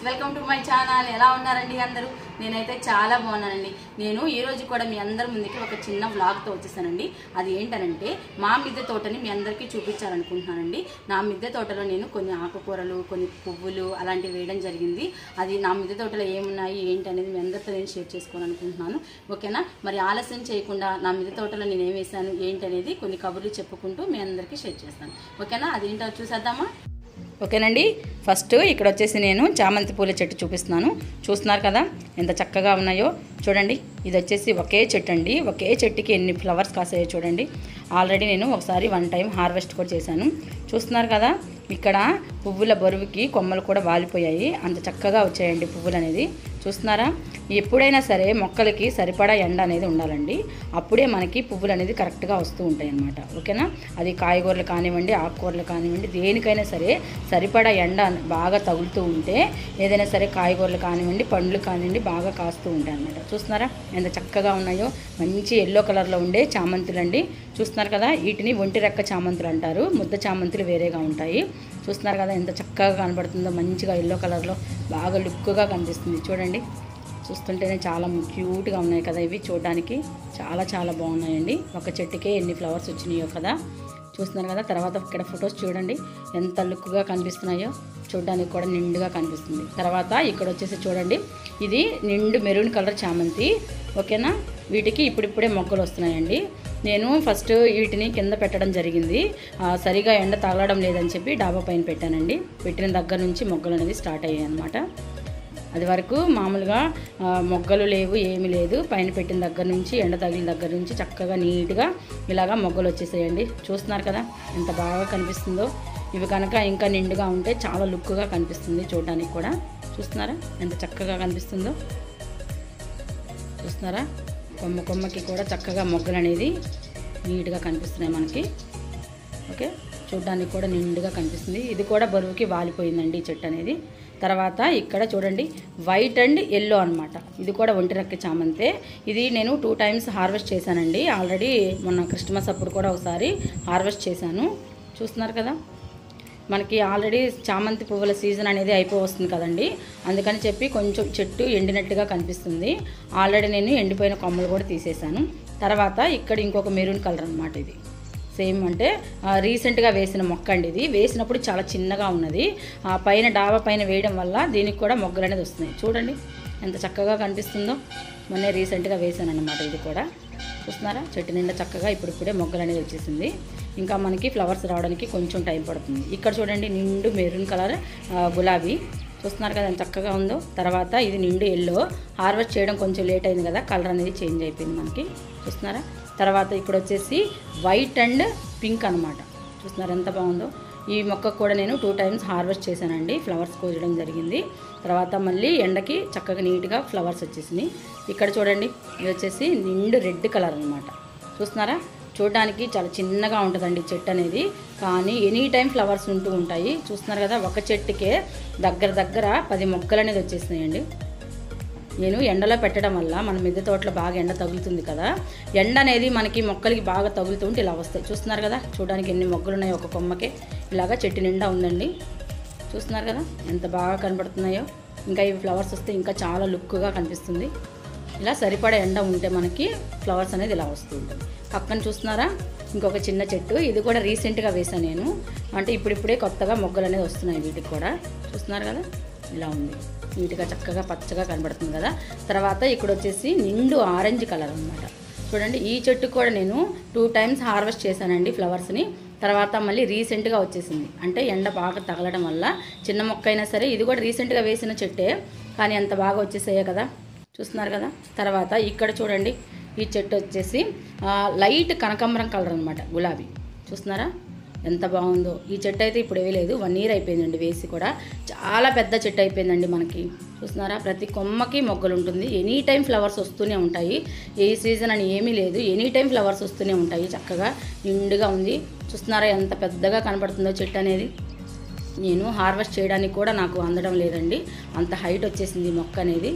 Welcome to my channel. ఎలా ఉన్నారండి అందరూ? నేనైతే చాలా బాగున్నానండి. నేను ఈ రోజు కూడా మీ అందరి ముందుకి ఒక చిన్న వ్లాగ్తో వచ్చేసానండి. అది ఏంటనంటే మా మిద్దె తోటని మీ అందరికీ చూపించాలనుకుంటున్నానండి. నా మిద్దె తోటలో నేను కొన్ని ఆకుకూరలు, కొన్ని పువ్వులు అలాంటివి వేయడం జరిగింది. అది నా మిద్దె తోటలో ఏమున్నాయి ఏంటి అనేది మీ అందరితో నేను షేర్ చేసుకోవాలనుకుంటున్నాను. ఓకేనా? మరి ఆలస్యం చేయకుండా నా మిద్దె తోటలో నేను ఏం వేసాను ఏంటి అనేది కొన్ని కబుర్లు చెప్పుకుంటూ మీ అందరికీ షేర్ చేస్తాను. ఓకేనా? అదేంటో చూసేద్దామా? ఓకేనండి. ఫస్ట్ ఇక్కడ వచ్చేసి నేను చామంతి పూల చెట్టు చూపిస్తున్నాను. చూస్తున్నారు కదా ఎంత చక్కగా ఉన్నాయో చూడండి. ఇది వచ్చేసి ఒకే చెట్టు అండి. ఒకే చెట్టుకి ఎన్ని ఫ్లవర్స్ కాసాయో చూడండి. ఆల్రెడీ నేను ఒకసారి 1 టైం హార్వెస్ట్ కూడా చేశాను. చూస్తున్నారు కదా ఇక్కడ పువ్వుల బరువుకి కొమ్మలు కూడా వాలిపోయాయి. అంత చక్కగా వచ్చాయండి పువ్వులు అనేది. చూస్తున్నారా? ఎప్పుడైనా సరే మొక్కలకి సరిపడా ఎండ అనేది ఉండాలండి. అప్పుడే మనకి పువ్వులు అనేది కరెక్ట్గా వస్తూ ఉంటాయి అన్నమాట. ఓకేనా? అది కాయగూరలు కానివ్వండి, ఆకుకూరలు కానివ్వండి, దేనికైనా సరే సరిపడా ఎండ బాగా తగులుతూ ఉంటే ఏదైనా సరే కాయగూరలు కానివ్వండి, పండ్లు కానివ్వండి బాగా కాస్తూ ఉంటాయి అన్నమాట. చూస్తున్నారా ఎంత చక్కగా ఉన్నాయో? మంచి ఎల్లో కలర్లో ఉండే చామంతులు అండి. చూస్తున్నారు కదా వీటిని ఒంటి రెక్క చామంతులు అంటారు. ముద్ద చామంతులు వేరేగా ఉంటాయి. చూస్తున్నారు కదా ఎంత చక్కగా కనబడుతుందో? మంచిగా ఎల్లో కలర్లో బాగా లుక్గా కనిపిస్తుంది చూడండి. చూస్తుంటేనే చాలా క్యూట్గా ఉన్నాయి కదా ఇవి. చూడడానికి చాలా చాలా బాగున్నాయండి. ఒక చెట్టుకే ఎన్ని ఫ్లవర్స్ వచ్చినాయో కదా. చూస్తున్నారు కదా. తర్వాత ఇక్కడ ఫొటోస్ చూడండి ఎంత లుక్గా కనిపిస్తున్నాయో. చూడడానికి కూడా నిండుగా కనిపిస్తుంది. తర్వాత ఇక్కడ వచ్చేసి చూడండి ఇది నిండు మెరూన్ కలర్ చామంతి. ఓకేనా? వీటికి ఇప్పుడిప్పుడే మొగ్గలు వస్తున్నాయండి. నేను ఫస్ట్ వీటిని కింద పెట్టడం జరిగింది. సరిగా ఎండ తగలడం లేదని చెప్పి డాబా పైన పెట్టానండి. పెట్టిన దగ్గర నుంచి మొగ్గలు అనేది స్టార్ట్ అయ్యాయి అన్నమాట. అది వరకు మామూలుగా మొగ్గలు లేవు, ఏమీ లేదు. పైన పెట్టిన దగ్గర నుంచి ఎండ తగిలిన దగ్గర నుంచి చక్కగా నీట్గా ఇలాగా మొగ్గలు వచ్చేసాయండి. చూస్తున్నారు కదా ఎంత బాగా కనిపిస్తుందో. ఇవి కనుక ఇంకా నిండుగా ఉంటే చాలా లుక్గా కనిపిస్తుంది చూడడానికి కూడా. చూస్తున్నారా ఎంత చక్కగా కనిపిస్తుందో? చూస్తున్నారా? కొమ్మకి కూడా చక్కగా మొగ్గలు అనేది నీట్గా కనిపిస్తున్నాయి మనకి. ఓకే, చూడడానికి కూడా నిండుగా కనిపిస్తుంది. ఇది కూడా బరువుకి వాలిపోయిందండి ఈ చెట్టు అనేది. తర్వాత ఇక్కడ చూడండి వైట్ అండ్ ఎల్లో అనమాట. ఇది కూడా ఒంటి రెక్క చామంతే. ఇది నేను 2 టైమ్స్ హార్వెస్ట్ చేశానండి. ఆల్రెడీ మొన్న క్రిస్మస్ అప్పుడు కూడా ఒకసారి హార్వెస్ట్ చేశాను. చూస్తున్నారు కదా మనకి ఆల్రెడీ చామంతి పువ్వుల సీజన్ అనేది అయిపోవస్తుంది కదండి. అందుకని చెప్పి కొంచెం చెట్టు ఎండినట్టుగా కనిపిస్తుంది. ఆల్రెడీ నేను ఎండిపోయిన కొమ్మలు కూడా తీసేసాను. తర్వాత ఇక్కడ ఇంకొక మెరూన్ కలర్ అనమాట. ఇది సేమ్ అంటే రీసెంట్గా వేసిన మొక్క అండి. ఇది వేసినప్పుడు చాలా చిన్నగా ఉన్నది. పైన డాబా పైన వేయడం వల్ల దీనికి కూడా మొగ్గలు అనేది వస్తున్నాయి. చూడండి ఎంత చక్కగా కనిపిస్తుందో. మొన్నే రీసెంట్గా వేసాను అన్నమాట. ఇది కూడా చూస్తున్నారా చెట్టు నిండా చక్కగా ఇప్పుడిప్పుడే మొగ్గలు అనేది వచ్చేసింది. ఇంకా మనకి ఫ్లవర్స్ రావడానికి కొంచెం టైం పడుతుంది. ఇక్కడ చూడండి నిండు మెరూన్ కలర్ గులాబీ. చూస్తున్నారు కదా ఎంత చక్కగా ఉందో. తర్వాత ఇది నిండు ఎల్లో. హార్వెస్ట్ చేయడం కొంచెం లేట్ అయింది కదా, కలర్ అనేది చేంజ్ అయిపోయింది మనకి. చూస్తున్నారా? తర్వాత ఇక్కడ వచ్చేసి వైట్ అండ్ పింక్ అనమాట. చూస్తున్నారు ఎంత బాగుందో. ఈ మొక్క కూడా నేను 2 టైమ్స్ హార్వెస్ట్ చేశానండి. ఫ్లవర్స్ కోయడం జరిగింది. తర్వాత మళ్ళీ ఎండకి చక్కగా నీట్గా ఫ్లవర్స్ వచ్చేసినాయి. ఇక్కడ చూడండి ఇది వచ్చేసి నిండు రెడ్ కలర్ అనమాట. చూస్తున్నారా? చూడడానికి చాలా చిన్నగా ఉంటుందండి చెట్టు అనేది, కానీ ఎనీ టైం ఫ్లవర్స్ ఉంటూ ఉంటాయి. చూస్తున్నారు కదా ఒక చెట్టుకే దగ్గర 10 మొక్కలు అనేది వచ్చేసినాయండి. నేను ఎండలో పెట్టడం వల్ల మన మిద్దె తోటలో బాగా ఎండ తగులుతుంది కదా. ఎండ అనేది మనకి మొక్కలకి బాగా తగులుతూ ఉంటే ఇలా వస్తాయి. చూస్తున్నారు కదా చూడడానికి ఎన్ని మొగ్గలు ఉన్నాయి ఒక కొమ్మకే. ఇలాగా చెట్టు నిండా ఉందండి. చూస్తున్నారు కదా ఎంత బాగా కనబడుతున్నాయో. ఇంకా ఇవి ఫ్లవర్స్ వస్తే ఇంకా చాలా లుక్గా కనిపిస్తుంది. ఇలా సరిపడా ఎండ ఉంటే మనకి ఫ్లవర్స్ అనేది ఇలా వస్తూ ఉంటుంది. పక్కన చూస్తున్నారా ఇంకొక చిన్న చెట్టు. ఇది కూడా రీసెంట్గా వేసాను నేను. అంటే ఇప్పుడిప్పుడే కొత్తగా మొగ్గలు అనేది వస్తున్నాయి వీటికి కూడా. చూస్తున్నారు కదా ఇలా ఉంది. నీట్గా చక్కగా పచ్చగా కనబడుతుంది కదా. తర్వాత ఇక్కడ వచ్చేసి నిండు ఆరెంజ్ కలర్ అనమాట. చూడండి ఈ చెట్టు కూడా నేను 2 టైమ్స్ హార్వెస్ట్ చేశానండి ఫ్లవర్స్ని. తర్వాత మళ్ళీ రీసెంట్గా వచ్చేసింది. అంటే ఎండ బాగా తగలడం వల్ల చిన్న మొక్క అయినా సరే, ఇది కూడా రీసెంట్గా వేసిన చెట్టే కానీ ఎంత బాగా వచ్చేసాయో కదా. చూస్తున్నారు కదా. తర్వాత ఇక్కడ చూడండి ఈ చెట్టు వచ్చేసి లైట్ కనకాంబరం కలర్ అనమాట, గులాబీ. చూస్తున్నారా ఎంత బాగుందో. ఈ చెట్టు అయితే ఇప్పుడు వేయలేదు, 1 ఇయర్ అయిపోయిందండి వేసి కూడా. చాలా పెద్ద చెట్టు అయిపోయిందండి మనకి. చూస్తున్నారా ప్రతి కొమ్మకి మొగ్గలు ఉంటుంది. ఎనీ టైం ఫ్లవర్స్ వస్తూనే ఉంటాయి. ఏ సీజన్ అని ఏమీ లేదు, ఎనీ టైం ఫ్లవర్స్ వస్తూనే ఉంటాయి. చక్కగా నిండుగా ఉంది. చూస్తున్నారా ఎంత పెద్దగా కనబడుతుందో చెట్టు అనేది. నేను హార్వెస్ట్ చేయడానికి కూడా నాకు అందడం లేదండి, అంత హైట్ వచ్చేసింది మొక్క అనేది.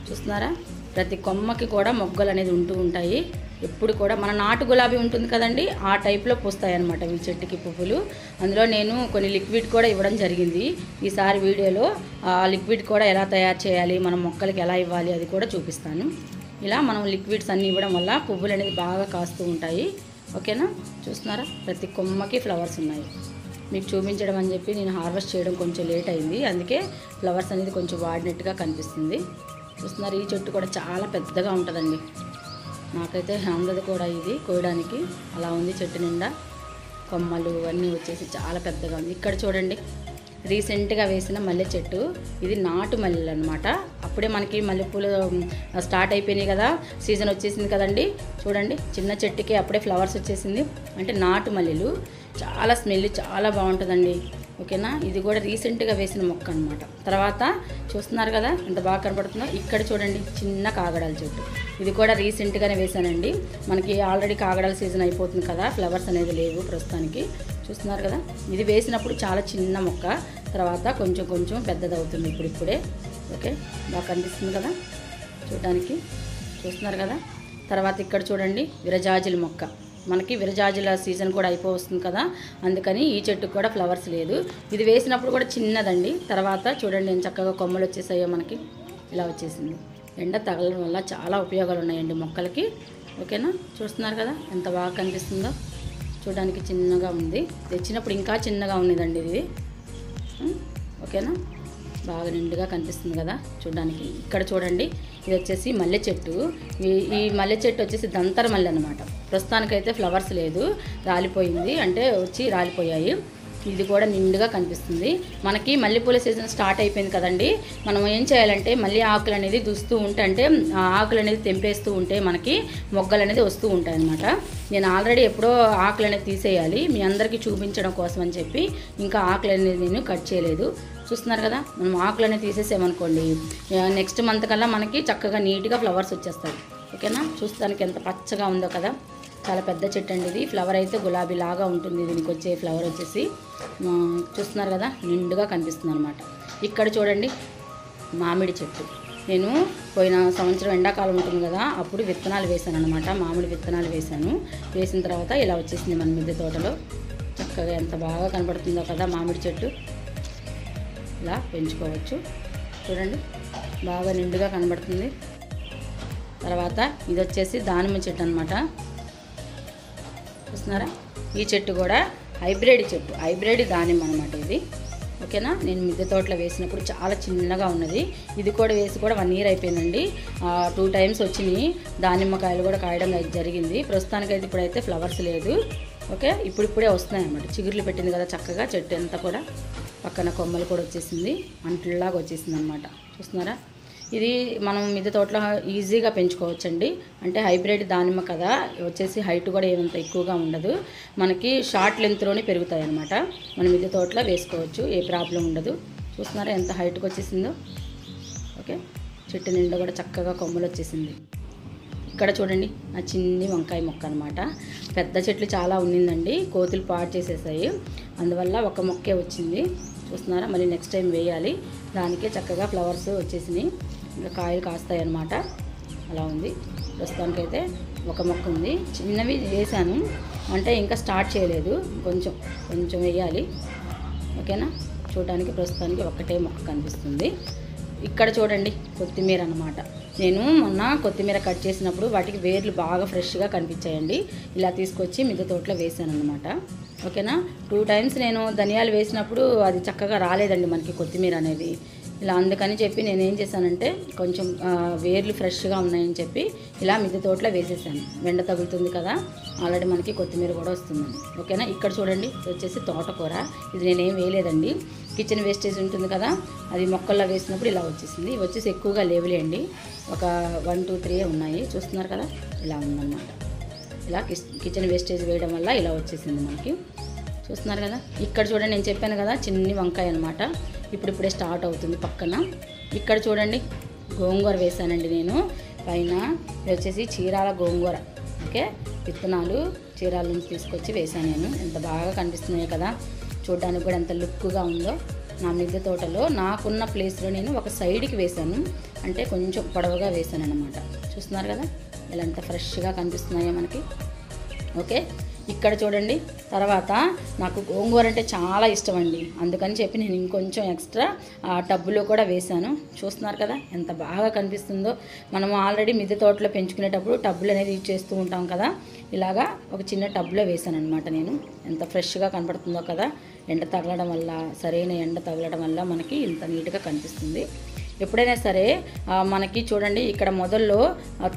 చూస్తున్నారా ప్రతి కొమ్మకి కూడా మొగ్గలు అనేది ఉంటూ ఉంటాయి. ఎప్పుడు కూడా మన నాటు గులాబీ ఉంటుంది కదండి, ఆ టైప్లో పూస్తాయి అన్నమాట ఈ చెట్టుకి పువ్వులు. అందులో నేను కొన్ని లిక్విడ్ కూడా ఇవ్వడం జరిగింది. ఈసారి వీడియోలో ఆ లిక్విడ్ కూడా ఎలా తయారు చేయాలి, మనం మొక్కలకి ఎలా ఇవ్వాలి అది కూడా చూపిస్తాను. ఇలా మనం లిక్విడ్స్ అన్నీ ఇవ్వడం వల్ల పువ్వులు అనేది బాగా కాస్తూ ఉంటాయి. ఓకేనా, చూస్తున్నారా ప్రతి కొమ్మకి ఫ్లవర్స్ ఉన్నాయి. మీకు చూపించడం అని చెప్పి నేను హార్వెస్ట్ చేయడం కొంచెం లేట్ అయింది, అందుకే ఫ్లవర్స్ అనేది కొంచెం వాడినట్టుగా కనిపిస్తుంది. చూస్తున్నారు, ఈ చెట్టు కూడా చాలా పెద్దగా ఉంటుందండి. నాకైతే అందది కూడా ఇది కోయడానికి. అలా ఉంది చెట్టు నిండా కొమ్మలు అన్నీ వచ్చేసి చాలా పెద్దగా ఉంది. ఇక్కడ చూడండి, రీసెంట్గా వేసిన మల్లె చెట్టు. ఇది నాటు మల్లెలు అనమాట. అప్పుడే మనకి మల్లెపూలు స్టార్ట్ అయిపోయినాయి కదా, సీజన్ వచ్చేసింది కదండి. చూడండి, చిన్న చెట్టుకి అప్పుడే ఫ్లవర్స్ వచ్చేసింది. అంటే నాటు మల్లెలు చాలా స్మెల్ చాలా బాగుంటుందండి. ఓకేనా, ఇది కూడా రీసెంట్గా వేసిన మొక్క అనమాట. తర్వాత చూస్తున్నారు కదా ఎంత బాగా కనపడుతుందో. ఇక్కడ చూడండి, చిన్న కాగడాల చెట్టు. ఇది కూడా రీసెంట్గానే వేసానండి. మనకి ఆల్రెడీ కాగడాల సీజన్ అయిపోతుంది కదా, ఫ్లవర్స్ అనేది లేవు ప్రస్తుతానికి. చూస్తున్నారు కదా, ఇది వేసినప్పుడు చాలా చిన్న మొక్క, తర్వాత కొంచెం కొంచెం పెద్దదవుతుంది ఇప్పుడిప్పుడే. ఓకే, బాగా కనిపిస్తుంది కదా చూడడానికి. చూస్తున్నారు కదా. తర్వాత ఇక్కడ చూడండి, విరజాజుల మొక్క. మనకి విరజాజుల సీజన్ కూడా అయిపోతుంది కదా, అందుకని ఈ చెట్టుకు కూడా ఫ్లవర్స్ లేదు. ఇది వేసినప్పుడు కూడా చిన్నదండి. తర్వాత చూడండి ఎంత చక్కగా కొమ్మలు వచ్చేసాయో మనకి. ఇలా వచ్చేసింది. ఎండ తగలడం వల్ల చాలా ఉపయోగాలు ఉన్నాయండి మొక్కలకి. ఓకేనా, చూస్తున్నారు కదా ఎంత బాగా కనిపిస్తుందో. చూడడానికి చిన్నగా ఉంది, తెచ్చినప్పుడు ఇంకా చిన్నగా ఉన్నదండి ఇది. ఓకేనా, బాగా నిండుగా కనిపిస్తుంది కదా చూడడానికి. ఇక్కడ చూడండి, ఇది వచ్చేసి మల్లె చెట్టు. ఈ మల్లె చెట్టు వచ్చేసి దంతర మల్లె అనమాట. ప్రస్తుతానికైతే ఫ్లవర్స్ లేదు, రాలిపోయింది, అంటే వచ్చి రాలిపోయాయి. ఇది కూడా నిండుగా కనిపిస్తుంది. మనకి మల్లెపూల సీజన్ స్టార్ట్ అయిపోయింది కదండి. మనం ఏం చేయాలంటే మళ్ళీ ఆకులు అనేది దుస్తూ ఉంటే, అంటే ఆ ఆకులు అనేది తెంపేస్తూ ఉంటే మనకి మొగ్గలు అనేది వస్తూ ఉంటాయి అన్నమాట. నేను ఆల్రెడీ ఎప్పుడో ఆకులు అనేది తీసేయాలి, మీ అందరికీ చూపించడం కోసం అని చెప్పి ఇంకా ఆకులు అనేది నేను కట్ చేయలేదు. చూస్తున్నారు కదా, మనం ఆకులు అనేది తీసేసామనుకోండి, నెక్స్ట్ మంత్ కల్లా మనకి చక్కగా నీట్గా ఫ్లవర్స్ వచ్చేస్తాయి. ఓకేనా, చూస్తానికి ఎంత పచ్చగా ఉందో కదా. చాలా పెద్ద చెట్టు అండి ఇది. ఫ్లవర్ అయితే గులాబీ లాగా ఉంటుంది దీనికి వచ్చే ఫ్లవర్ వచ్చేసి. చూస్తున్నారు కదా, నిండుగా కనిపిస్తుంది అనమాట. ఇక్కడ చూడండి, మామిడి చెట్టు. నేను పోయిన సంవత్సరం ఎండాకాలం ఉంటుంది కదా, అప్పుడు విత్తనాలు వేసాను అనమాట. మామిడి విత్తనాలు వేసాను. వేసిన తర్వాత ఇలా వచ్చేసింది మన మిద్దె తోటలో. చక్కగా ఎంత బాగా కనపడుతుందో కదా మామిడి చెట్టు. ఇలా పెంచుకోవచ్చు. చూడండి, బాగా నిండుగా కనబడుతుంది. తర్వాత ఇది వచ్చేసి దానిమ్మ చెట్టు అనమాట. చూస్తున్నారా, ఈ చెట్టు కూడా హైబ్రిడ్ చెట్టు, హైబ్రిడ్ దానిమ్మ అనమాట ఇది. ఓకేనా, నేను మిద్దె తోటలో వేసినప్పుడు చాలా చిన్నగా ఉన్నది. ఇది కూడా వేసి కూడా 1 year అయిపోయిందండి. 2 times వచ్చినాయి. దానిమ్మకాయలు కూడా కాయడం జరిగింది. ప్రస్తుతానికైతే ఇప్పుడైతే ఫ్లవర్స్ లేదు. ఓకే, ఇప్పుడిప్పుడే వస్తున్నాయి అన్నమాట. చిగుర్లు పెట్టింది కదా చక్కగా చెట్టు అంతా కూడా. పక్కన కొమ్మలు కూడా వచ్చేసింది, అంట్లలాగా వచ్చేసింది అనమాట. చూస్తున్నారా, ఇది మనం మిద్దె తోటలో ఈజీగా పెంచుకోవచ్చండి. అంటే హైబ్రిడ్ దానిమ్మ కదా, వచ్చేసి హైట్ కూడా ఏమంత ఎక్కువగా ఉండదు. మనకి షార్ట్ లెంత్లోనే పెరుగుతాయి అన్నమాట. మనం మిద్దె తోటలో వేసుకోవచ్చు, ఏ ప్రాబ్లం ఉండదు. చూస్తున్నారా ఎంత హైట్కి వచ్చేసిందో. ఓకే, చెట్టు నిండా కూడా చక్కగా కొమ్మలు వచ్చేసింది. ఇక్కడ చూడండి, నా చిన్ని వంకాయ మొక్క అనమాట. పెద్ద చెట్లు చాలా ఉన్నిందండి, కోతులు పాడు చేసేసాయి. అందువల్ల ఒక మొక్కే వచ్చింది. చూస్తున్నారా, మళ్ళీ నెక్స్ట్ టైం వేయాలి. దానికే చక్కగా ఫ్లవర్స్ వచ్చేసినాయి, ఇంకా కాయలు కాస్తాయి అన్నమాట. అలా ఉంది. ప్రస్తుతానికైతే ఒక మొక్క ఉంది. చిన్నవి వేసాను, అంటే ఇంకా స్టార్ట్ చేయలేదు, కొంచెం కొంచెం వేయాలి. ఓకేనా, చూడడానికి ప్రస్తుతానికి ఒక్కటే మొక్క కనిపిస్తుంది. ఇక్కడ చూడండి, కొత్తిమీర అన్నమాట. నేను మొన్న కొత్తిమీర కట్ చేసినప్పుడు వాటికి వేర్లు బాగా ఫ్రెష్గా కనిపించాయండి. ఇలా తీసుకొచ్చి మిద్దె తోటలో వేసాను అనమాట. ఓకేనా, 2 times నేను ధనియాలు వేసినప్పుడు అది చక్కగా రాలేదండి మనకి కొత్తిమీర అనేది. ఇలా అందుకని చెప్పి నేను ఏం చేశానంటే, కొంచెం వేర్లు ఫ్రెష్గా ఉన్నాయని చెప్పి ఇలా మిద్దె తోటలో వేసేసాను. వెండ తగులుతుంది కదా, ఆల్రెడీ మనకి కొత్తిమీర కూడా వస్తుందండి. ఓకేనా, ఇక్కడ చూడండి, వచ్చేసి తోటకూర. ఇది నేనేం వేయలేదండి, కిచెన్ వేస్టేజ్ ఉంటుంది కదా, అది మొక్కల్లో వేసినప్పుడు ఇలా వచ్చేసింది. ఇవి వచ్చేసి ఎక్కువగా లేవులేండి, ఒక 1, 2, 3 ఉన్నాయి. చూస్తున్నారు కదా, ఇలా ఉందన్నమాట. ఇలా కిచెన్ వేస్టేజ్ వేయడం వల్ల ఇలా వచ్చేసింది మనకి. చూస్తున్నారు కదా, ఇక్కడ చూడండి, నేను చెప్పాను కదా చిన్ని వంకాయ అనమాట. ఇప్పుడిప్పుడే స్టార్ట్ అవుతుంది పక్కన. ఇక్కడ చూడండి, గోంగూర వేసానండి నేను పైన. ఇది వచ్చేసి చీరాల గోంగూర. ఓకే, విత్తనాలు చీరాల నుంచి తీసుకొచ్చి వేసాను నేను. ఎంత బాగా కనిపిస్తున్నాయి కదా, చూడడానికి కూడా ఎంత లుక్గా ఉందో. నా మిద్దె తోటలో నాకున్న ప్లేస్లో నేను ఒక సైడ్కి వేసాను. అంటే కొంచెం పొడవుగా వేసాను అన్నమాట. చూస్తున్నారు కదా ఇలా ఎంత ఫ్రెష్గా కనిపిస్తున్నాయో మనకి. ఓకే, ఇక్కడ చూడండి. తర్వాత నాకు గోంగూర అంటే చాలా ఇష్టం అండి, అందుకని చెప్పి నేను ఇంకొంచెం ఎక్స్ట్రా ఆ టబ్బులో కూడా వేశాను. చూస్తున్నారు కదా ఎంత బాగా కనిపిస్తుందో. మనము ఆల్రెడీ మిద్దె తోటలో పెంచుకునేటప్పుడు టబ్బులు అనేది యూజ్ చేస్తూ ఉంటాం కదా, ఇలాగా ఒక చిన్న టబ్లో వేసాను అనమాట నేను. ఎంత ఫ్రెష్గా కనపడుతుందో కదా. ఎండ తగలడం వల్ల, సరైన ఎండ తగలడం వల్ల మనకి ఇంత నీట్గా కనిపిస్తుంది. ఎప్పుడైనా సరే మనకి చూడండి ఇక్కడ మొదల్లో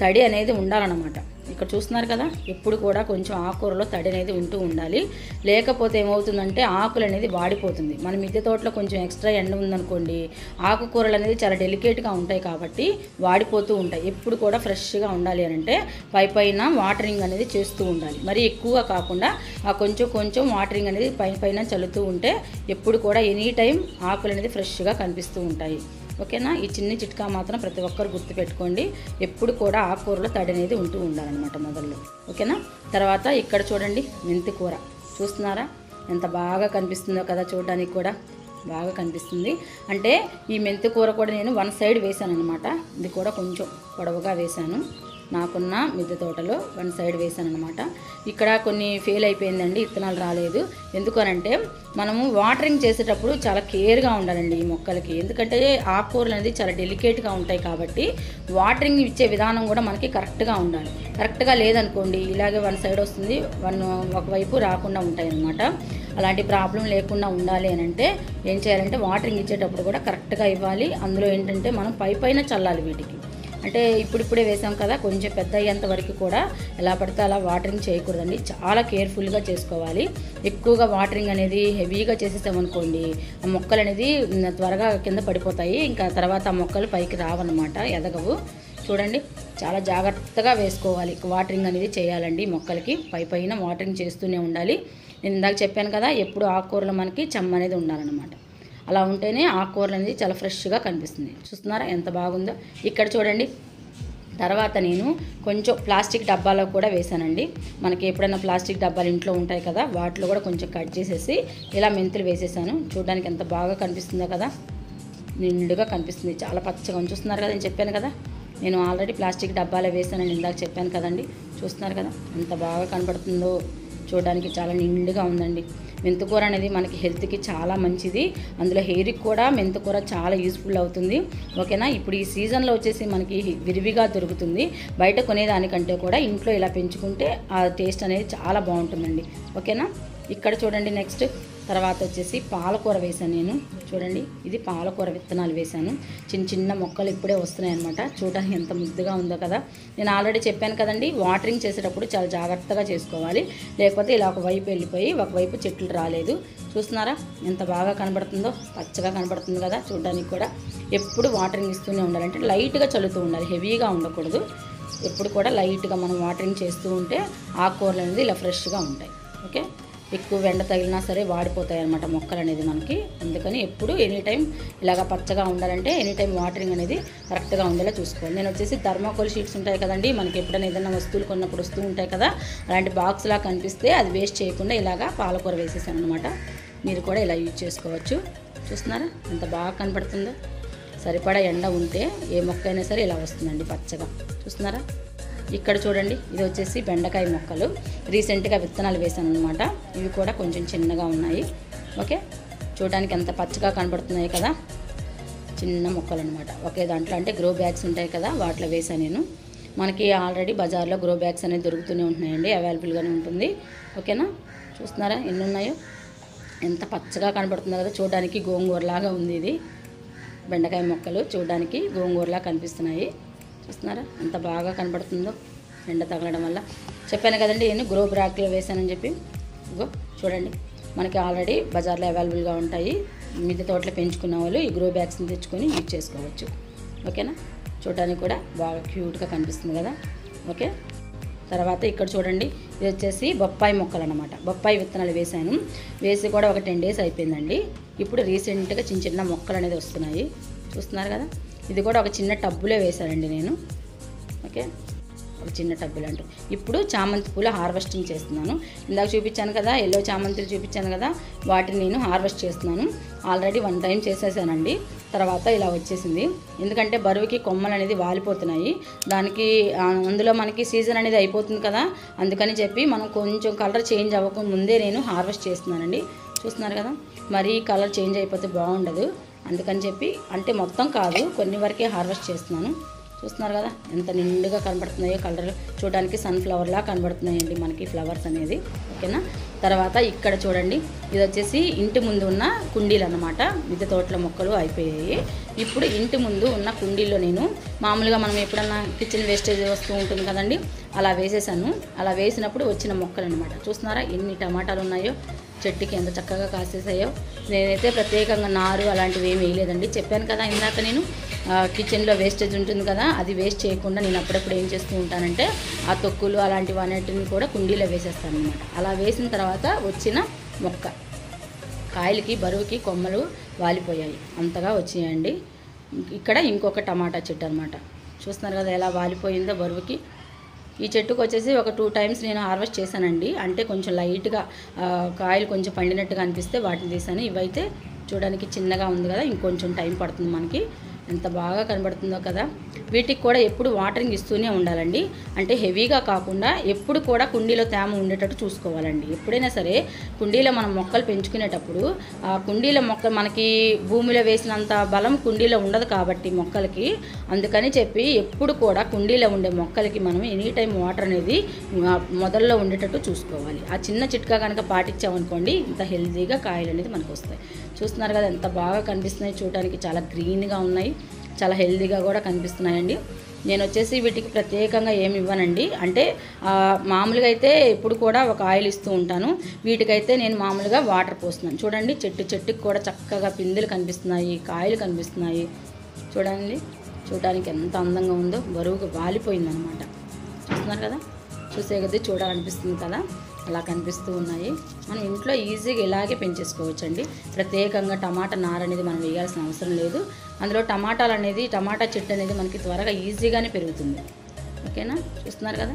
తడి అనేది ఉండాలన్నమాట. ఇక్కడ చూస్తున్నారు కదా, ఎప్పుడు కూడా కొంచెం ఆకుకూరలో తడి అనేది ఉంటూ ఉండాలి. లేకపోతే ఏమవుతుందంటే ఆకులు అనేది వాడిపోతుంది. మన మిద్దె తోటలో కొంచెం ఎక్స్ట్రా ఎండ ఉందనుకోండి, ఆకుకూరలు అనేది చాలా డెలికేట్గా ఉంటాయి కాబట్టి వాడిపోతూ ఉంటాయి. ఎప్పుడు కూడా ఫ్రెష్గా ఉండాలి అని అంటే పైన వాటరింగ్ అనేది చేస్తూ ఉండాలి. మరి ఎక్కువగా కాకుండా కొంచెం కొంచెం వాటరింగ్ అనేది పైన చల్లుతూ ఉంటే ఎప్పుడు కూడా ఎనీ టైం ఆకులు అనేది ఫ్రెష్గా కనిపిస్తూ ఉంటాయి. ఓకేనా, ఈ చిన్న చిట్కా మాత్రం ప్రతి ఒక్కరు గుర్తుపెట్టుకోండి. ఎప్పుడు కూడా ఆకుకూరలో తడి అనేది ఉంటూ ఉండాలన్నమాట మొదల్లో. ఓకేనా, తర్వాత ఇక్కడ చూడండి మెంతి కూర. చూస్తున్నారా ఎంత బాగా కనిపిస్తుందో కదా, చూడడానికి కూడా బాగా కనిపిస్తుంది. అంటే ఈ మెంతి కూర కూడా నేను వన్ సైడ్ వేసాను అనమాట. ఇది కూడా కొంచెం పొడవుగా వేసాను. నాకున్న మిద్దె తోటలో వన్ సైడ్ వేసాను అనమాట. ఇక్కడ కొన్ని ఫెయిల్ అయిపోయిందండి, విత్తనాలు రాలేదు. ఎందుకనంటే మనము వాటరింగ్ చేసేటప్పుడు చాలా కేర్గా ఉండాలండి ఈ మొక్కలకి. ఎందుకంటే ఆకుకూరలు అనేది చాలా డెలికేట్గా ఉంటాయి కాబట్టి వాటరింగ్ ఇచ్చే విధానం కూడా మనకి కరెక్ట్గా ఉండాలి. కరెక్ట్గా లేదనుకోండి ఇలాగే వన్ సైడ్ వస్తుంది, ఒకవైపు రాకుండా ఉంటాయి అన్నమాట. అలాంటి ప్రాబ్లం లేకుండా ఉండాలి అని అంటే ఏం చేయాలంటే వాటరింగ్ ఇచ్చేటప్పుడు కూడా కరెక్ట్గా ఇవ్వాలి. అందులో ఏంటంటే మనం పైన చల్లాలి వీటికి. అంటే ఇప్పుడిప్పుడే వేసాం కదా, కొంచెం పెద్ద అయ్యేంత వరకు కూడా ఎలా పడితే అలా వాటరింగ్ చేయకూడదండి. చాలా కేర్ఫుల్గా చేసుకోవాలి. ఎక్కువగా వాటరింగ్ అనేది హెవీగా చేసేసామనుకోండి ఆ మొక్కలు అనేది త్వరగా కింద పడిపోతాయి. ఇంకా తర్వాత ఆ మొక్కలు పైకి రావన్నమాట, ఎదగవు. చూడండి చాలా జాగ్రత్తగా వేసుకోవాలి. వాటరింగ్ అనేది చేయాలండి మొక్కలకి. పైన వాటరింగ్ చేస్తూనే ఉండాలి. నేను ఇందాక చెప్పాను కదా, ఎప్పుడు ఆకుకూరలో మనకి చెమ్మ అనేది ఉండాలన్నమాట. అలా ఉంటేనే ఆకుకూరలు అనేది చాలా ఫ్రెష్గా కనిపిస్తుంది. చూస్తున్నారా ఎంత బాగుందో. ఇక్కడ చూడండి, తర్వాత నేను కొంచెం ప్లాస్టిక్ డబ్బాలో కూడా వేసానండి. మనకి ఎప్పుడైనా ప్లాస్టిక్ డబ్బాలు ఇంట్లో ఉంటాయి కదా, వాటిలో కూడా కొంచెం కట్ చేసేసి ఇలా మెంతులు వేసేసాను. చూడడానికి ఎంత బాగా కనిపిస్తుందో కదా, నిండుగా కనిపిస్తుంది, చాలా పచ్చగా. చూస్తున్నారు కదా, నేను చెప్పాను కదా నేను ఆల్రెడీ ప్లాస్టిక్ డబ్బాలో వేసానని ఇందాక చెప్పాను కదండి. చూస్తున్నారు కదా ఎంత బాగా కనపడుతుందో. చూడడానికి చాలా నిండుగా ఉందండి. మెంతికూర అనేది మనకి హెల్త్కి చాలా మంచిది. అందులో హెయిర్కి కూడా మెంతికూర చాలా యూస్ఫుల్ అవుతుంది. ఓకేనా, ఇప్పుడు ఈ సీజన్లో వచ్చేసి మనకి విరివిగా దొరుకుతుంది. బయట కొనేదానికంటే కూడా ఇంట్లో ఇలా పెంచుకుంటే ఆ టేస్ట్ అనేది చాలా బాగుంటుందండి. ఓకేనా, ఇక్కడ చూడండి నెక్స్ట్ తర్వాత వచ్చేసి పాలకూర వేసాను నేను. చూడండి ఇది పాలకూర విత్తనాలు వేసాను. చిన్న మొక్కలు ఇప్పుడే వస్తున్నాయి అనమాట. చూడడానికి ఎంత ముద్దుగా ఉందో కదా. నేను ఆల్రెడీ చెప్పాను కదండి, వాటరింగ్ చేసేటప్పుడు చాలా జాగ్రత్తగా చేసుకోవాలి. లేకపోతే ఇలా ఒకవైపు వెళ్ళిపోయి ఒకవైపు చెట్లు రాలేదు. చూస్తున్నారా ఎంత బాగా కనబడుతుందో, పచ్చగా కనబడుతుంది కదా. చూడడానికి కూడా ఎప్పుడు వాటరింగ్ ఇస్తూనే ఉండాలి. అంటే లైట్గా చల్లుతూ ఉండాలి, హెవీగా ఉండకూడదు. ఎప్పుడు కూడా లైట్గా మనం వాటరింగ్ చేస్తూ ఉంటే ఆకుకూరలు అనేది ఇలా ఫ్రెష్గా ఉంటాయి. ఓకే, ఎక్కువ ఎండ తగిలినా సరే వాడిపోతాయి అన్నమాట మొక్కలు అనేది మనకి. అందుకని ఎప్పుడు ఎనీ టైం ఇలాగ పచ్చగా ఉండాలంటే ఎనీ టైం వాటరింగ్ అనేది కరెక్ట్గా ఉండేలా చూసుకోవాలి. నేను వచ్చేసి థర్మాకోల్ షీట్స్ ఉంటాయి కదండి, మనకి ఎప్పుడైనా ఏదైనా వస్తువులు కొన్నప్పుడు వస్తూ ఉంటాయి కదా, అలాంటి బాక్స్లా కనిపిస్తే అది వేస్ట్ చేయకుండా ఇలాగా పాలకూర వేసేసాను అనమాట. మీరు కూడా ఇలా యూజ్ చేసుకోవచ్చు. చూస్తున్నారా ఎంత బాగా కనపడుతుందో. సరిపడా ఎండ ఉంటే ఏ మొక్క అయినా సరే ఇలా వస్తుందండి పచ్చగా. చూస్తున్నారా, ఇక్కడ చూడండి ఇది వచ్చేసి బెండకాయ మొక్కలు. రీసెంట్గా విత్తనాలు వేసాను అనమాట. ఇవి కూడా కొంచెం చిన్నగా ఉన్నాయి. ఓకే, చూడడానికి ఎంత పచ్చగా కనబడుతున్నాయి కదా, చిన్న మొక్కలు అనమాట. ఒకే దాంట్లో అంటే గ్రో బ్యాగ్స్ ఉంటాయి కదా, వాటిలో వేసాను నేను. మనకి ఆల్రెడీ బజార్లో గ్రో బ్యాగ్స్ అనేది దొరుకుతూనే ఉంటున్నాయండి, అవైలబుల్గానే ఉంటుంది. ఓకేనా, చూస్తున్నారా ఎన్ని ఉన్నాయో, ఎంత పచ్చగా కనబడుతుందో కదా. చూడడానికి గోంగూరలాగా ఉంది ఇది. బెండకాయ మొక్కలు చూడడానికి గోంగూరలా కనిపిస్తున్నాయి. చూస్తున్నారా ఎంత బాగా కనబడుతుందో ఎండ తగలడం వల్ల. చెప్పాను కదండి నేను గ్రో బ్యాగ్లో వేసానని చెప్పి. ఇగో చూడండి మనకి ఆల్రెడీ బజార్లో అవైలబుల్గా ఉంటాయి. మిద్దె తోటలో పెంచుకున్న వాళ్ళు ఈ గ్రో బ్యాగ్స్ని తెచ్చుకొని యూజ్ చేసుకోవచ్చు. ఓకేనా, చూడడానికి కూడా బాగా క్యూట్గా కనిపిస్తుంది కదా. ఓకే, తర్వాత ఇక్కడ చూడండి ఇది వచ్చేసి బొప్పాయి మొక్కలు అనమాట. బొప్పాయి విత్తనాలు వేసాను, వేసి కూడా ఒక 10 days అయిపోయిందండి. ఇప్పుడు రీసెంట్గా చిన్న మొక్కలు అనేది వస్తున్నాయి. చూస్తున్నారు కదా, ఇది కూడా ఒక చిన్న టబ్బులో వేశానండి నేను. ఓకే, ఒక చిన్న టబ్బులు అంటే ఇప్పుడు చామంతి పూలు హార్వెస్టింగ్ చేస్తున్నాను. ఇందాక చూపించాను కదా ఎల్లో చామంతులు చూపించాను కదా, వాటిని నేను హార్వెస్ట్ చేస్తున్నాను. ఆల్రెడీ 1 time చేసేసానండి. తర్వాత ఇలా వచ్చేసింది. ఎందుకంటే బరువుకి కొమ్మలు అనేది వాలిపోతున్నాయి. దానికి అందులో మనకి సీజన్ అనేది అయిపోతుంది కదా, అందుకని చెప్పి మనం కొంచెం కలర్ చేంజ్ అవ్వక ముందే నేను హార్వెస్ట్ చేస్తున్నానండి. చూస్తున్నారు కదా, మరీ కలర్ చేంజ్ అయిపోతే బాగుండదు. అందుకని చెప్పి అంటే మొత్తం కాదు, కొన్ని వరకే హార్వెస్ట్ చేస్తున్నాను. చూస్తున్నారు కదా ఎంత నిండుగా కనబడుతున్నాయో, కలర్ చూడడానికి సన్ఫ్లవర్లా కనబడుతున్నాయండి మనకి ఫ్లవర్స్ అనేది. ఓకేనా. తర్వాత ఇక్కడ చూడండి, ఇది వచ్చేసి ఇంటి ముందు ఉన్న కుండీలు అన్నమాట. మిద్దె తోటల మొక్కలు అయిపోయాయి. ఇప్పుడు ఇంటి ముందు ఉన్న కుండీల్లో నేను మామూలుగా మనం ఎప్పుడన్నా కిచెన్ వేస్టేజ్ వస్తూ ఉంటుంది కదండి, అలా వేసేసాను. అలా వేసినప్పుడు వచ్చిన మొక్కలు అనమాట. చూస్తున్నారా ఎన్ని టమాటాలు ఉన్నాయో, చెట్టుకి ఎంత చక్కగా కాసేసాయో. నేనైతే ప్రత్యేకంగా నారు అలాంటివి ఏమి వేయలేదండి. చెప్పాను కదా ఇందాక నేను కిచెన్లో వేస్టేజ్ ఉంటుంది కదా, అది వేస్ట్ చేయకుండా నేను అప్పుడప్పుడు ఏం చేస్తూ ఉంటానంటే ఆ తొక్కులు అలాంటివి అన్నిటిని కూడా కుండీలో వేసేస్తాను అనమాట. అలా వేసిన తర్వాత వచ్చిన మొక్క కాయలకి బరువుకి కొమ్మలు వాలిపోయాయి, అంతగా వచ్చాయండి. ఇక్కడ ఇంకొక టమాటా చెట్టు అనమాట. చూస్తున్నారు కదా ఎలా వాలిపోయిందో బరువుకి. ఈ చెట్టుకు వచ్చేసి ఒక 2 టైమ్స్ నేను హార్వెస్ట్ చేశానండి. అంటే కొంచెం లైట్గా కాయలు కొంచెం పండినట్టుగా అనిపిస్తే వాటిని తీసాను. ఇవైతే చూడడానికి చిన్నగా ఉంది కదా, ఇంకొంచెం టైం పడుతుంది మనకి. ఎంత బాగా కనబడుతుందో కదా. వీటికి కూడా ఎప్పుడు వాటరింగ్ ఇస్తూనే ఉండాలండి. అంటే హెవీగా కాకుండా ఎప్పుడు కూడా కుండీలో తేమ ఉండేటట్టు చూసుకోవాలండి. ఎప్పుడైనా సరే కుండీలో మనం మొక్కలు పెంచుకునేటప్పుడు ఆ కుండీల మొక్క మనకి భూమిలో వేసినంత బలం కుండీలో ఉండదు కాబట్టి మొక్కలకి, అందుకని చెప్పి ఎప్పుడు కూడా కుండీలో ఉండే మొక్కలకి మనం ఎనీ టైం వాటర్ అనేది మొదల్లో ఉండేటట్టు చూసుకోవాలి. ఆ చిన్న చిట్కా కనుక పాటించామనుకోండి, ఇంత హెల్తీగా కాయలు అనేది మనకు వస్తాయి. చూస్తున్నారు కదా ఎంత బాగా కనిపిస్తున్నాయి, చూడడానికి చాలా గ్రీన్గా ఉన్నాయి, చాలా హెల్తీగా కూడా కనిపిస్తున్నాయండి. నేను వచ్చేసి వీటికి ప్రత్యేకంగా ఏమి ఇవ్వనండి. అంటే మామూలుగా అయితే ఎప్పుడు కూడా ఒక ఆయిల్ ఇస్తూ ఉంటాను. వీటికైతే నేను మామూలుగా వాటర్ పోస్తున్నాను. చూడండి చెట్టుకి కూడా చక్కగా పిందెలు కనిపిస్తున్నాయి, కాయలు కనిపిస్తున్నాయి. చూడండి చూడడానికి ఎంత అందంగా ఉందో, బరువుగా వాలిపోయిందనమాట. చూస్తున్నారు కదా, చూసే కొద్దీ చూడాలనిపిస్తుంది కదా, అలా కనిపిస్తూ ఉన్నాయి. మనం ఇంట్లో ఈజీగా ఇలాగే పెంచేసుకోవచ్చండి. ప్రత్యేకంగా టమాటా నార అనేది మనం వేయాల్సిన అవసరం లేదు. అందులో టమాటా చెట్టు అనేది మనకి త్వరగా ఈజీగానే పెరుగుతుంది. ఓకేనా. చూస్తున్నారు కదా,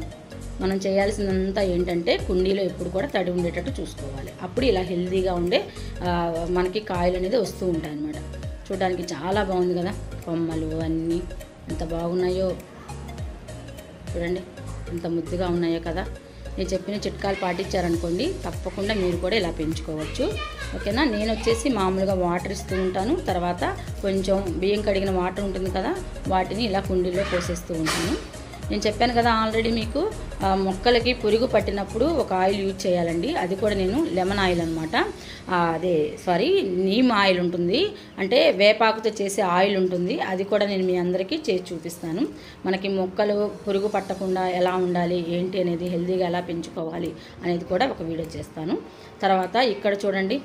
మనం చేయాల్సినంతా ఏంటంటే కుండీలో ఎప్పుడు కూడా తడి ఉండేటట్టు చూసుకోవాలి. అప్పుడు ఇలా హెల్తీగా ఉండే మనకి కాయలు అనేది వస్తూ ఉంటాయి అన్నమాట. చూడడానికి చాలా బాగుంది కదా, కొమ్మలు అన్నీ ఎంత బాగున్నాయో చూడండి, ఎంత ముద్దుగా ఉన్నాయో కదా. నేను చెప్పిన చిట్కాలు పాటించారనుకోండి, తప్పకుండా మీరు కూడా ఇలా పెంచుకోవచ్చు. ఓకేనా. నేను వచ్చేసి మామూలుగా వాటర్ ఇస్తూ ఉంటాను. తర్వాత కొంచెం బియ్యం కడిగిన వాటర్ ఉంటుంది కదా, వాటిని ఇలా కుండీలో పోసేస్తూ ఉంటాను. నేను చెప్పాను కదా ఆల్రెడీ మీకు, మొక్కలకి పురుగు పట్టినప్పుడు ఒక ఆయిల్ యూజ్ చేయాలండి. అది కూడా నేను లెమన్ ఆయిల్ అనమాట. నీమ్ ఆయిల్ ఉంటుంది, అంటే వేపాకుతో చేసే ఆయిల్ ఉంటుంది. అది కూడా నేను మీ అందరికీ చేసి చూపిస్తాను. మనకి మొక్కలు పురుగు పట్టకుండా ఎలా ఉండాలి ఏంటి అనేది, హెల్తీగా ఎలా పెంచుకోవాలి అనేది కూడా ఒక వీడియో చేస్తాను. తర్వాత ఇక్కడ చూడండి,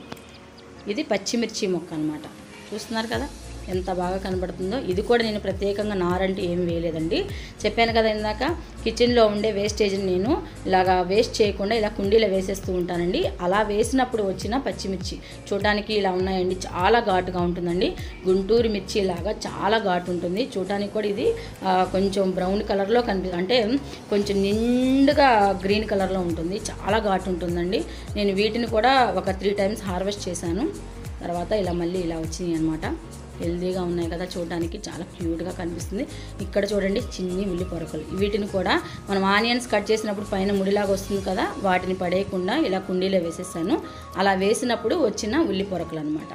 ఇది పచ్చిమిర్చి మొక్క అనమాట. చూస్తున్నారు కదా ఎంత బాగా కనబడుతుందో. ఇది కూడా నేను ప్రత్యేకంగా నారంటే ఏం వేయలేదండి. చెప్పాను కదా ఇందాక, కిచెన్లో ఉండే వేస్టేజ్ని నేను ఇలాగా వేస్ట్ చేయకుండా ఇలా కుండీలో వేసేస్తూ ఉంటానండి. అలా వేసినప్పుడు వచ్చిన పచ్చిమిర్చి చూడడానికి ఇలా ఉన్నాయండి, చాలా ఘాటుగా ఉంటుందండి. గుంటూరు మిర్చి లాగా చాలా ఘాటు ఉంటుంది. చూడడానికి కూడా ఇది కొంచెం బ్రౌన్ కలర్లో అంటే కొంచెం నిండుగా గ్రీన్ కలర్లో ఉంటుంది, చాలా ఘాటు ఉంటుందండి. నేను వీటిని కూడా ఒక 3 టైమ్స్ హార్వెస్ట్ చేశాను. తర్వాత ఇలా మళ్ళీ ఇలా వచ్చినాయి అనమాట. హెల్తీగా ఉన్నాయి కదా, చూడడానికి చాలా క్యూట్గా కనిపిస్తుంది. ఇక్కడ చూడండి చిన్ని ఉల్లి పొరకలు, వీటిని కూడా మనం ఆనియన్స్ కట్ చేసినప్పుడు పైన ముడిలాగా వస్తుంది కదా, వాటిని పడేయకుండా ఇలా కుండీలో వేసేసాను. అలా వేసినప్పుడు వచ్చిన ఉల్లి పొరకలు అనమాట.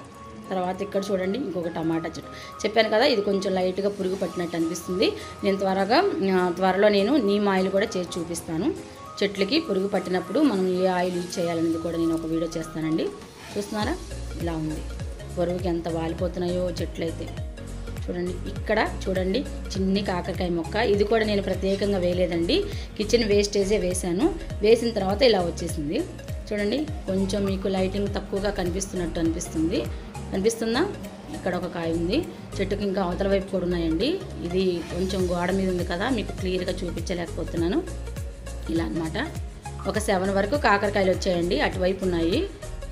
తర్వాత ఇక్కడ చూడండి ఇంకొక టమాటా చెట్టు. చెప్పాను కదా ఇది కొంచెం లైట్గా పురుగు పట్టినట్టు అనిపిస్తుంది. నేను త్వరలో నేను నీమ్ ఆయిల్ కూడా చేసి చూపిస్తాను. చెట్లకి పురుగు పట్టినప్పుడు మనం ఏ ఆయిల్ యూజ్ చేయాలనేది కూడా నేను ఒక వీడియో చేస్తానండి. చూస్తున్నారా ఇలా ఉంది, బరువుకి ఎంత వాలిపోతున్నాయో చెట్లు అయితే. చూడండి ఇక్కడ చూడండి చిన్ని కాకరకాయ మొక్క, ఇది కూడా నేను ప్రత్యేకంగా వేయలేదండి, కిచెన్ వేస్టేజే వేశాను. వేసిన తర్వాత ఇలా వచ్చేసింది. చూడండి కొంచెం మీకు లైటింగ్ తక్కువగా కనిపిస్తున్నట్టు కనిపిస్తుందా? ఇక్కడ ఒక కాయ ఉంది. చెట్టుకి ఇంకా అవతల వైపు కూడా ఉన్నాయండి. ఇది కొంచెం గోడ మీద ఉంది కదా, మీకు క్లియర్గా చూపించలేకపోతున్నాను. ఇలా అన్నమాట. ఒక 7 వరకు కాకరకాయలు వచ్చాయండి, అటువైపు ఉన్నాయి.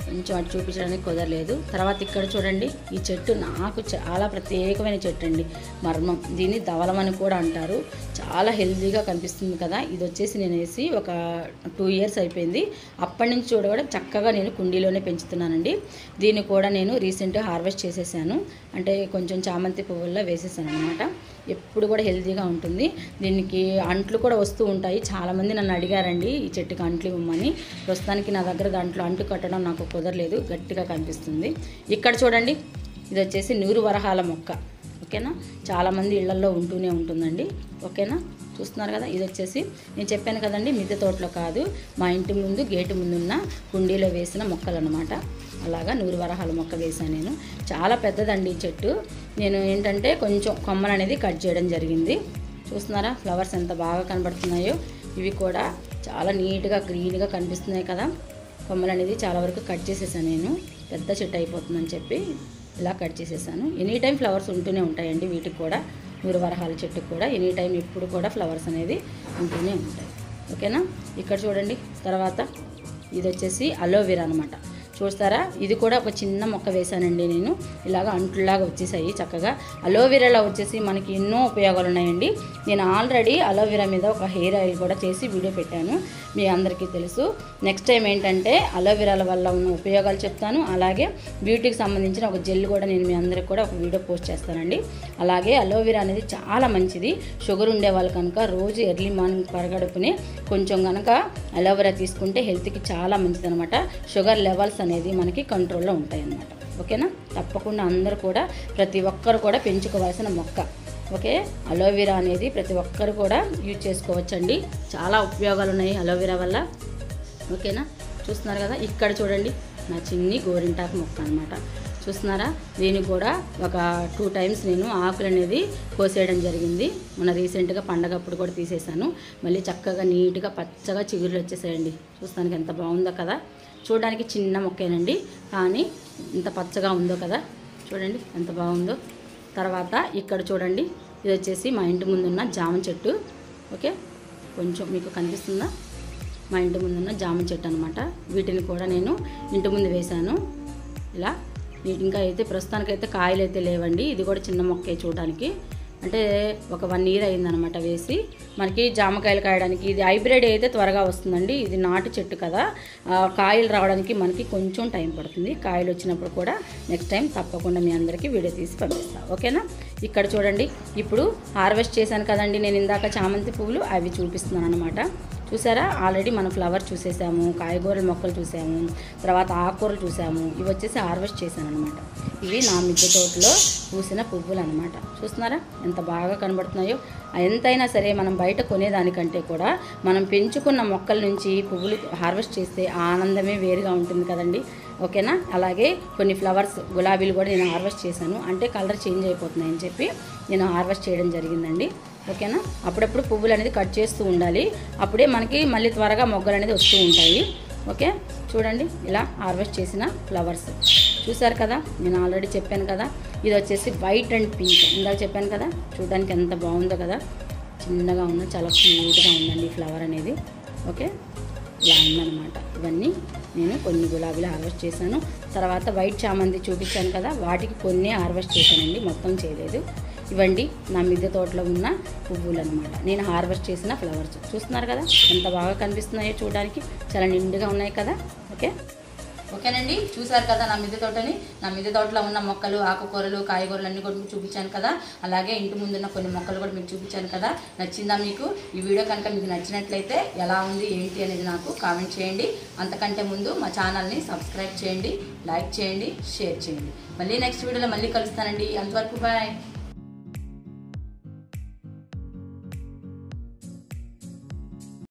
కొంచెం అటు చూపించడానికి కుదరలేదు. తర్వాత ఇక్కడ చూడండి, ఈ చెట్టు నాకు చాలా ప్రత్యేకమైన చెట్టు అండి, మర్మం. దీన్ని ధవలం అని కూడా అంటారు. చాలా హెల్తీగా కనిపిస్తుంది కదా. ఇది వచ్చేసి నేను వేసి ఒక 2 years అయిపోయింది. అప్పటి నుంచి చూడడం చక్కగా నేను కుండీలోనే పెంచుతున్నానండి. దీన్ని కూడా నేను రీసెంట్గా హార్వెస్ట్ చేసేసాను. అంటే కొంచెం చామంతి పువ్వుల్లో వేసేసాను అనమాట. ఎప్పుడు కూడా హెల్తీగా ఉంటుంది. దీనికి అంట్లు కూడా వస్తూ ఉంటాయి. చాలామంది నన్ను అడిగారండి ఈ చెట్టుకి అంట్లు ఇవ్వమని. ప్రస్తుతానికి నా దగ్గర దాంట్లో అంటు కట్టడం నాకు కుదరలేదు, గట్టిగా కనిపిస్తుంది. ఇక్కడ చూడండి, ఇది వచ్చేసి నూరు వరహాల మొక్క. ఓకేనా, చాలామంది ఇళ్లల్లో ఉంటూనే ఉంటుందండి. ఓకేనా, చూస్తున్నారు కదా. ఇది వచ్చేసి నేను చెప్పాను కదండి, మిద్దె తోటలో కాదు, మా ఇంటి ముందు గేటు ముందున్న కుండీలో వేసిన మొక్కలు అనమాట. అలాగా నూరు వరహాల మొక్క వేసాను నేను. చాలా పెద్దదండి ఈ చెట్టు. నేను ఏంటంటే కొంచెం కొమ్మలు అనేది కట్ చేయడం జరిగింది. చూస్తున్నారా ఫ్లవర్స్ ఎంత బాగా కనబడుతున్నాయో. ఇవి కూడా చాలా నీట్గా గ్రీన్గా కనిపిస్తున్నాయి కదా. కొమ్మలు అనేది చాలా వరకు కట్ చేసేసాను నేను, పెద్ద చెట్టు అయిపోతుందని చెప్పి ఇలా కట్ చేసేసాను. ఎనీ టైం ఫ్లవర్స్ ఉంటూనే ఉంటాయండి వీటికి కూడా. నూరు వరహాల చెట్టుకు కూడా ఎనీ టైం ఎప్పుడు కూడా ఫ్లవర్స్ అనేది ఉంటూనే ఉంటాయి. ఓకేనా, ఇక్కడ చూడండి. తర్వాత ఇది వచ్చేసి అలోవెరా అనమాట. చూస్తారా, ఇది కూడా ఒక చిన్న మొక్క వేశానండి నేను. ఇలాగ అంటులాగా వచ్చేసాయి చక్కగా. అలోవెరాలో వచ్చేసి మనకి ఎన్నో ఉపయోగాలు ఉన్నాయండి. నేను ఆల్రెడీ అలోవెరా మీద ఒక హెయిర్ ఆయిల్ కూడా చేసి వీడియో పెట్టాను, మీ అందరికీ తెలుసు. నెక్స్ట్ టైం ఏంటంటే అలోవెరాల వల్ల ఉన్న ఉపయోగాలు చెప్తాను. అలాగే బ్యూటీకి సంబంధించిన ఒక జెల్ కూడా నేను మీ అందరికి కూడా ఒక వీడియో పోస్ట్ చేస్తానండి. అలాగే అలోవెరా అనేది చాలా మంచిది. షుగర్ ఉండే వాళ్ళు కనుక రోజు ఎర్లీ మార్నింగ్ పరగడుపునే కొంచెం కనుక అలోవెరా తీసుకుంటే హెల్త్కి చాలా మంచిది అనమాట. షుగర్ లెవెల్స్ అనేది మనకి కంట్రోల్లో ఉంటాయి అన్నమాట. ఓకేనా, తప్పకుండా అందరూ కూడా ప్రతి ఒక్కరు కూడా పెంచుకోవాల్సిన మొక్క. ఓకే, అలోవెరా అనేది ప్రతి ఒక్కరు కూడా యూజ్ చేసుకోవచ్చండి. చాలా ఉపయోగాలు ఉన్నాయి అలోవెరా వల్ల. ఓకేనా, చూస్తున్నారు కదా. ఇక్కడ చూడండి, నా చిన్ని గోరింటాకు మొక్క అనమాట. చూస్తున్నారా, దీన్ని కూడా ఒక 2 times నేను ఆకులు అనేది కోసేయడం జరిగింది. మొన్న రీసెంట్గా పండగప్పుడు కూడా తీసేసాను. మళ్ళీ చక్కగా నీట్గా పచ్చగా చిగురులు వచ్చేసాయండి. చూస్తానికి ఎంత బాగుందో కదా. చూడడానికి చిన్న మొక్కేనండి, కానీ ఎంత పచ్చగా ఉందో కదా. చూడండి ఎంత బాగుందో. తర్వాత ఇక్కడ చూడండి, ఇది వచ్చేసి మా ఇంటి ముందున్న జామ చెట్టు. ఓకే, కొంచెం మీకు కనిపిస్తుందా, మా ఇంటి ముందున్న జామ చెట్టు అనమాట. వీటిని కూడా నేను ఇంటి ముందు వేశాను ఇలా. ఇంకా అయితే ప్రస్తుతానికైతే కాయలు అయితే లేవండి. ఇది కూడా చిన్న మొక్కే చూడడానికి. అంటే ఒక 1 year అయిందనమాట వేసి. మనకి జామకాయలు కాయడానికి ఇది హైబ్రిడ్ అయితే త్వరగా వస్తుందండి. ఇది నాటు చెట్టు కదా, కాయలు రావడానికి మనకి కొంచెం టైం పడుతుంది. కాయలు వచ్చినప్పుడు కూడా నెక్స్ట్ టైం తప్పకుండా మీ అందరికీ వీడియో తీసి పంపిస్తాను. ఓకేనా, ఇక్కడ చూడండి, ఇప్పుడు హార్వెస్ట్ చేశాను కదండి నేను ఇందాక చామంతి పువ్వులు, అవి చూపిస్తున్నాను అనమాట. చూసారా, ఆల్రెడీ మనం ఫ్లవర్ చూసేసాము, కాయగూరల మొక్కలు చూసాము, తర్వాత ఆకుకూరలు చూసాము. ఇవి వచ్చేసి హార్వెస్ట్ చేశాను అనమాట. ఇవి నా మిద్దె తోటలో పూసిన పువ్వులు అనమాట. చూస్తున్నారా ఎంత బాగా కనబడుతున్నాయో. ఎంతైనా సరే మనం బయట కొనేదానికంటే కూడా మనం పెంచుకున్న మొక్కల నుంచి పువ్వులు హార్వెస్ట్ చేస్తే ఆనందమే వేరుగా ఉంటుంది కదండి. ఓకేనా, అలాగే కొన్ని ఫ్లవర్స్ గులాబీలు కూడా నేను హార్వెస్ట్ చేశాను. అంటే కలర్ చేంజ్ అయిపోతున్నాయని చెప్పి నేను హార్వెస్ట్ చేయడం జరిగిందండి. ఓకేనా, అప్పుడప్పుడు పువ్వులు అనేది కట్ చేస్తూ ఉండాలి. అప్పుడే మనకి మళ్ళీ త్వరగా మొగ్గలు అనేది వస్తూ ఉంటాయి. ఓకే, చూడండి ఇలా హార్వెస్ట్ చేసిన ఫ్లవర్స్ చూసారు కదా. నేను ఆల్రెడీ చెప్పాను కదా, ఇది వచ్చేసి వైట్ అండ్ పింక్. ఇందాక చెప్పాను కదా, చూడడానికి ఎంత బాగుందో కదా. చిన్నగా ఉన్న చాలా క్యూట్గా ఉందండి ఫ్లవర్ అనేది. ఓకే, ఇలా ఉందన్నమాట. ఇవన్నీ నేను కొన్ని గులాబీలు హార్వెస్ట్ చేశాను. తర్వాత వైట్ చామంతి చూపించాను కదా, వాటికి కొన్ని హార్వెస్ట్ చేశానండి, మొత్తం చేయలేదు. ఇవండి నా మిద్దె తోటలో ఉన్న పువ్వులు అనమాట. నేను హార్వెస్ట్ చేసిన ఫ్లవర్స్ చూస్తున్నారు కదా ఎంత బాగా కనిపిస్తున్నాయో. చూడడానికి చాలా నిండుగా ఉన్నాయి కదా. ఓకేనండి, చూసారు కదా నా మిద్దె తోటని. నా మిద్దె తోటలో ఉన్న మొక్కలు, ఆకుకూరలు, కాయగూరలు అన్నీ కూడా మీకు చూపించాను కదా. అలాగే ఇంటి ముందున్న కొన్ని మొక్కలు కూడా మీకు చూపించాను కదా. నచ్చిందా మీకు? ఈ వీడియో కనుక మీకు నచ్చినట్లయితే ఎలా ఉంది ఏంటి అనేది నాకు కామెంట్ చేయండి. అంతకంటే ముందు మా ఛానల్ని సబ్స్క్రైబ్ చేయండి, లైక్ చేయండి, షేర్ చేయండి. మళ్ళీ నెక్స్ట్ వీడియోలో మళ్ళీ కలుస్తానండి. అంతవరకు బాయ్.